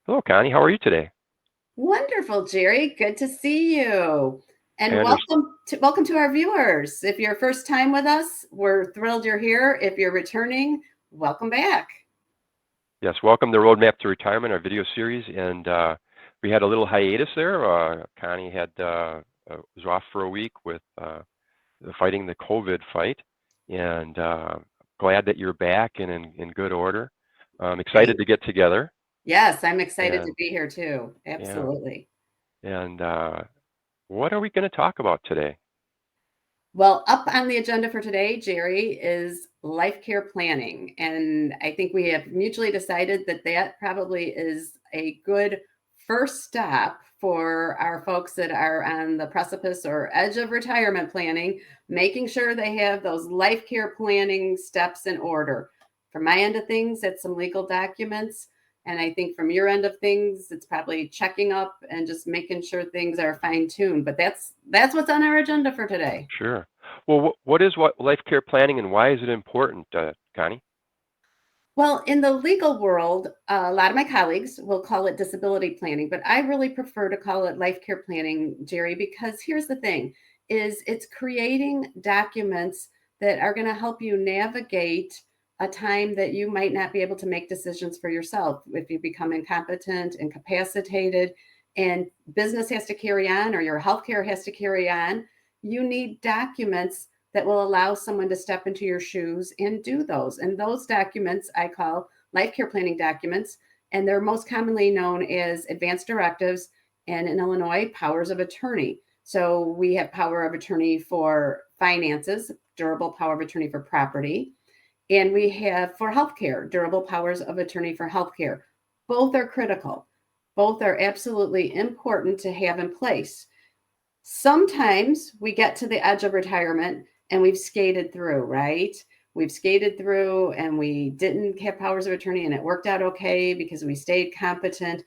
Hello, Connie. How are you today? Wonderful, Jerry. Good to see you. I And understand. welcome to our viewers. If you're first time with us, we're thrilled you're here. If you're returning, welcome back. Yes, welcome to Roadmap to Retirement, our video series. And we had a little hiatus there. Connie was off for a week with fighting the COVID fight, and glad that you're back and in good order. I'm excited Great. to get together. Yes, I'm excited to And be here too. yeah, Absolutely. and what are we going to talk about today? Well, up on the agenda for today, Jerry, is life care planning. And I think we have mutually decided that that probably is a good first step for our folks that are on the precipice or edge of retirement planning, making sure they have those life care planning steps in order. From my end of things, it's some legal documents. And I think from your end of things, it's probably checking up and just making sure things are fine tuned. But that's what's on our agenda for today. Sure. Well, what is life care planning and why is it important, Connie? Well, in the legal world, a lot of my colleagues will call it disability planning, but I really prefer to call it life care planning, Jerry, because here's the thing is it's creating documents that are going to help you navigate a time that you might not be able to make decisions for yourself if you become incompetent, incapacitated, and business has to carry on or your healthcare has to carry on. You need documents that will allow someone to step into your shoes and do those. And those documents I call life care planning documents, and they're most commonly known as advanced directives and in Illinois, powers of attorney. So we have power of attorney for finances, durable power of attorney for property, and we have for healthcare, durable powers of attorney for healthcare. Both are critical. Both are absolutely important to have in place. Sometimes we get to the edge of retirement and we've skated through, right? We've skated through and we didn't have powers of attorney and it worked out okay because we stayed competent.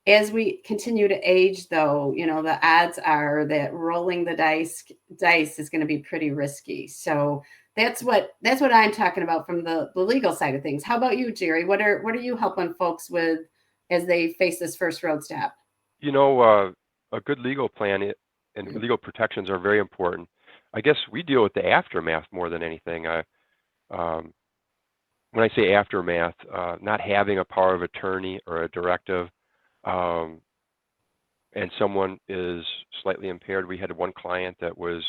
As we continue to age, though, the odds are that rolling the dice is going to be pretty risky. So that's what I'm talking about from the legal side of things. How about you, Jerry? What are you helping folks with as they face this first road step? You know, a good legal and legal protections are very important. I guess we deal with the aftermath more than anything. Um, when I say aftermath, not having a power of attorney or a directive, um, and someone is slightly impaired. We had one client that was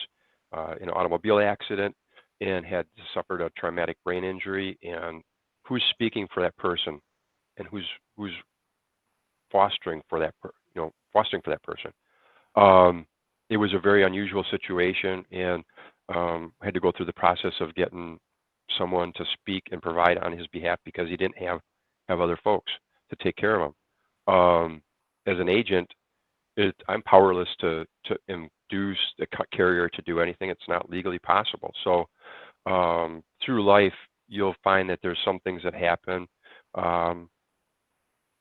in an automobile accident and had suffered a traumatic brain injury. And who's speaking for that person, and who's fostering for fostering for that person? Um, it was a very unusual situation, and I had to go through the process of getting someone to speak and provide on his behalf because he didn't have other folks to take care of him. As an agent, I'm powerless to induce the carrier to do anything. It's not legally possible. So through life, you'll find that there's some things that happen. Um,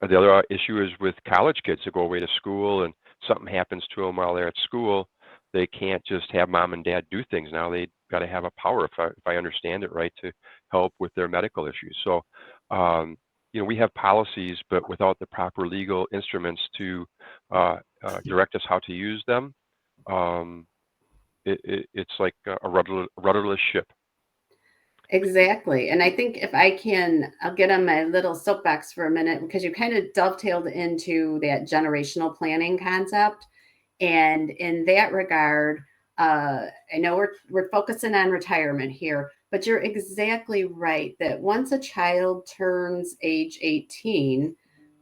the other issue is with college kids that go away to school and something happens to them while they're at school. They can't just have mom and dad do things. Now they got to have a power, if I understand it right, to help with their medical issues. So, we have policies, but without the proper legal instruments to direct us how to use them, um, it's like a rudderless ship. Exactly. And I think if I can, I'll get on my little soapbox for a minute because you kind of dovetailed into that generational planning concept. And in that regard, I know we're focusing on retirement here, but you're exactly right that once a child turns age 18,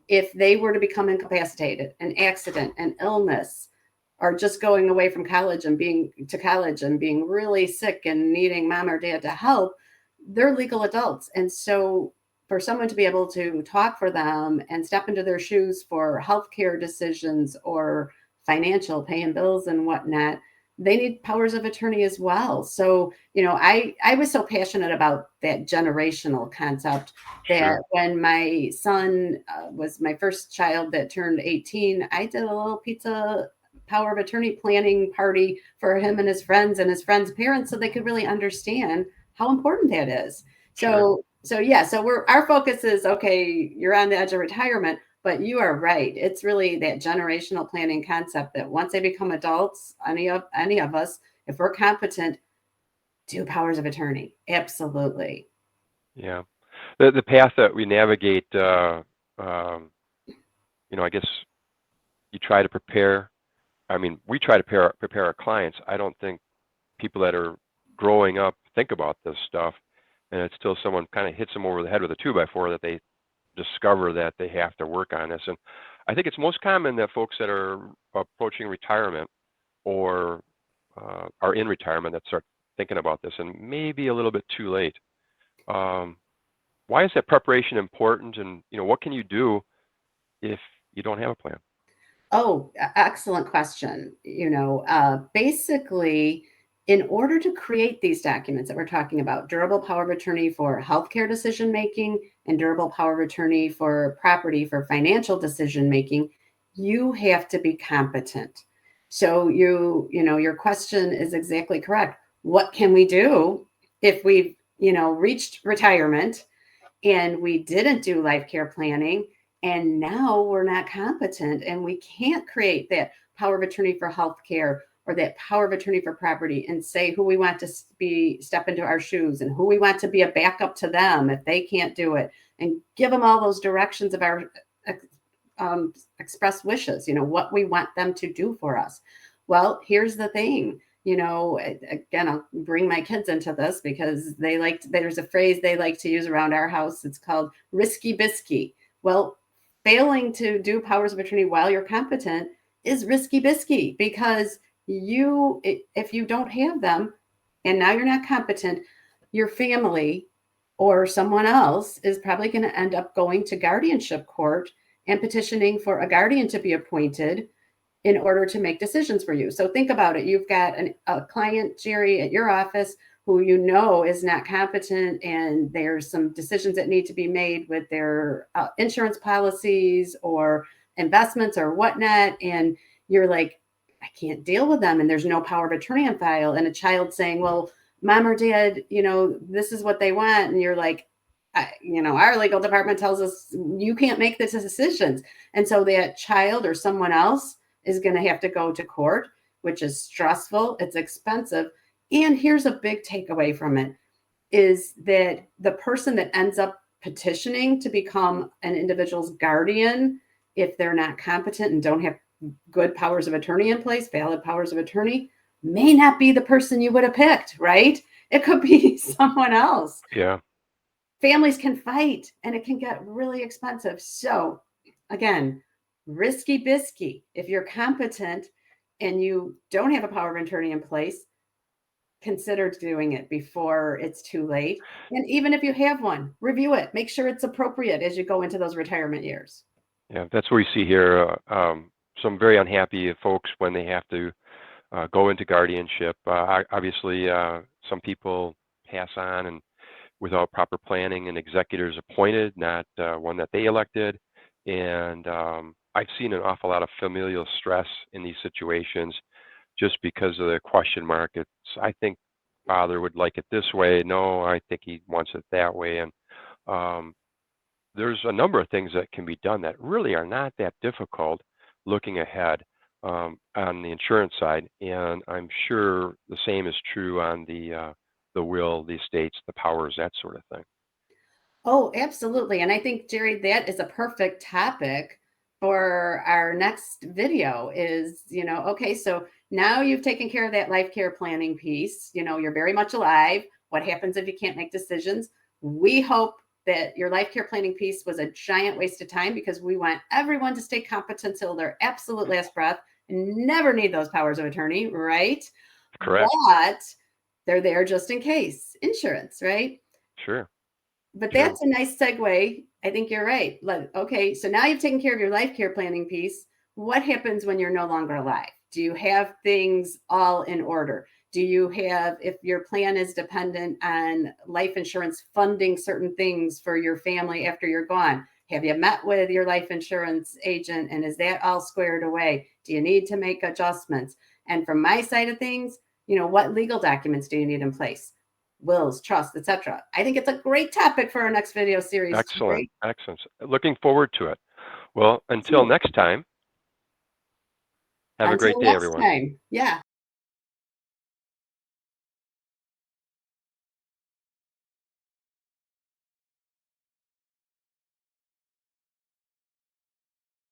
if they were to become incapacitated, an accident, an illness, or just going away from college and being really sick and needing mom or dad to help, they're legal adults. And so for someone to be able to talk for them and step into their shoes for healthcare decisions or financial paying bills and whatnot, they need powers of attorney as well. So, I was so passionate about that generational concept that Sure. when my son was my first child that turned 18, I did a little pizza power of attorney planning party for him and his friends' parents so they could really understand how important that is. Sure. So yeah, so our focus is okay, you're on the edge of retirement. But you are right. It's really that generational planning concept that once they become adults, any of us, if we're competent, do powers of attorney. Absolutely. Yeah. The path that we navigate, I guess you try to prepare. I mean, we try to prepare our clients. I don't think people that are growing up think about this stuff, and it's till someone kind of hits them over the head with a 2x4 that they discover that they have to work on this. And I think it's most common that folks that are approaching retirement or are in retirement that start thinking about this, and maybe a little bit too late. Why is that preparation important, and what can you do if you don't have a plan? Oh, excellent question. Basically, in order to create these documents that we're talking about, durable power of attorney for healthcare decision making and durable power of attorney for property for financial decision making, you have to be competent. So your question is exactly correct. What can we do if we've, reached retirement and we didn't do life care planning, and now we're not competent and we can't create that power of attorney for healthcare or that power of attorney for property and say who we want to step into our shoes and who we want to be a backup to them if they can't do it, and give them all those directions of our express wishes, what we want them to do for us. Well, here's the thing. Again, I'll bring my kids into this because there's a phrase they like to use around our house. It's called risky bisky. Well, failing to do powers of attorney while you're competent is risky bisky, because if you don't have them and now you're not competent, your family or someone else is probably going to end up going to guardianship court and petitioning for a guardian to be appointed in order to make decisions for you. So think about it. You've got a client, Jerry, at your office who is not competent, and there's some decisions that need to be made with their insurance policies or investments or whatnot. And you're like, I can't deal with them. And there's no power of attorney on file. And a child saying, well, mom or dad, this is what they want. And you're like, our legal department tells us you can't make the decisions. And so that child or someone else is going to have to go to court, which is stressful. It's expensive. And here's a big takeaway from it is that the person that ends up petitioning to become an individual's guardian, if they're not competent and don't have good powers of attorney in place, valid powers of attorney, may not be the person you would have picked, right? It could be someone else. Yeah. Families can fight and it can get really expensive. So again, risky bisky. If you're competent and you don't have a power of attorney in place, consider doing it before it's too late. And even if you have one, review it. Make sure it's appropriate as you go into those retirement years. Yeah, that's what we see here. Some very unhappy folks when they have to go into guardianship. Obviously, some people pass on and without proper planning and executors appointed, not one that they elected. And I've seen an awful lot of familial stress in these situations just because of the question mark. I think father would like it this way. No, I think he wants it that way. And there's a number of things that can be done that really are not that difficult looking ahead on the insurance side. And I'm sure the same is true on the will, the estates, the powers, that sort of thing. Oh, absolutely. And I think, Jerry, that is a perfect topic for our next video is, okay, so now you've taken care of that life care planning piece. You're very much alive. What happens if you can't make decisions? We hope that your life care planning piece was a giant waste of time, because we want everyone to stay competent till their absolute last breath and never need those powers of attorney, right? Correct. But they're there just in case. Insurance, right? Sure. But that's a nice segue. I think you're right. Okay, so now you've taken care of your life care planning piece. What happens when you're no longer alive? Do you have things all in order? Do you have, if your plan is dependent on life insurance funding certain things for your family after you're gone, have you met with your life insurance agent, and is that all squared away? Do you need to make adjustments? And from my side of things, what legal documents do you need in place? Wills, trust, etc. I think it's a great topic for our next video series. Excellent. Excellent. Looking forward to it. Well, until So, next time, have a great until day, next everyone. time. Yeah.